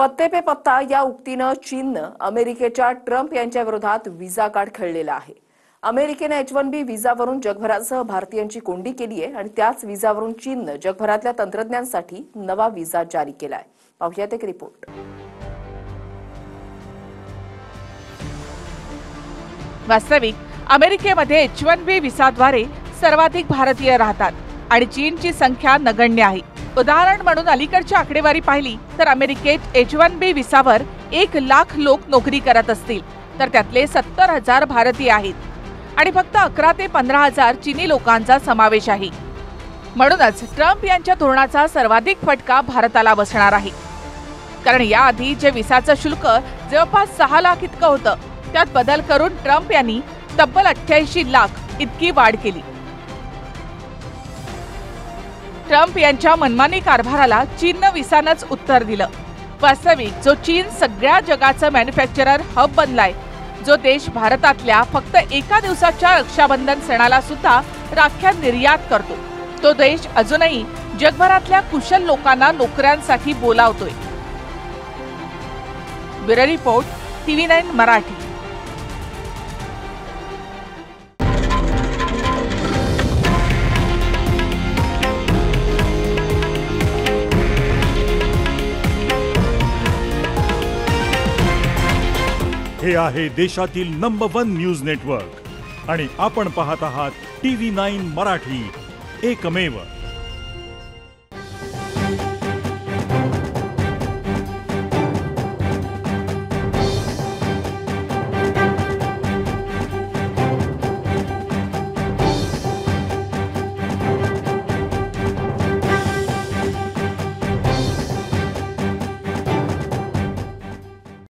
पत्ते पे पत्ता या उक्तीनं चीननं अमेरिकेच्या ट्रम्प यांच्या विरोधात व्हिसा कार्ड खेळलेला आहे। अमेरिकेने H1B व्हिसावरून जगभरासह भारतीयांची कोंडी केली आहे आणि त्याच व्हिसावरून चीननं जगभरातल्या तंत्रज्ञांसाठी नवा व्हिसा जारी केलाय। पाहूयात एक रिपोर्ट। वास्तविक अमेरिकेमध्ये H1B व्हिसाद्वारे सर्वाधिक भारतीय राहतात आणि चीनची संख्या नगण्य आहे। उदाहरण म्हणून अलीकडची आकडेवारी पाहिली तर अमेरिकेत H1B व्हिसावर 1 लाख लोक नोकरी करत असतील तर त्यातले 70,000 भारतीय आहेत आणि फक्त 11 ते 15,000 चीनी लोकांचा समावेश आहे। म्हणूनच ट्रम्प यांच्या धोरणाचा सर्वाधिक फटका भारताला बसणार आहे, कारण याआधी जे व्हिसाचं शुल्क जवळपास 6 लाख इतकं होतं त्यात बदल करून ट्रम्प यांनी तब्बल 88 लाख इतकी वाढ केली। ट्रम्प यांच्या मनमानी कारभाराला चीननं व्हिसानंच उत्तर दिलं। वास्तविक जो चीन सगळ्या जगाचं मॅन्युफॅक्चरर हब बनलाय, जो देश भारतातल्या फक्त एका दिवसाच्या रक्षाबंधन सणाला सुद्धा राख्या निर्यात करतो, तो देश अजूनही जगभरातल्या कुशल लोकांना नोकऱ्यांसाठी बोलावतोय। Bureau report, TV9 Marathi. हे आहे देशातील नंबर 1 न्यूज नेटवर्क आणि आपण पाहत आहात TV9 मराठी, एकमेव।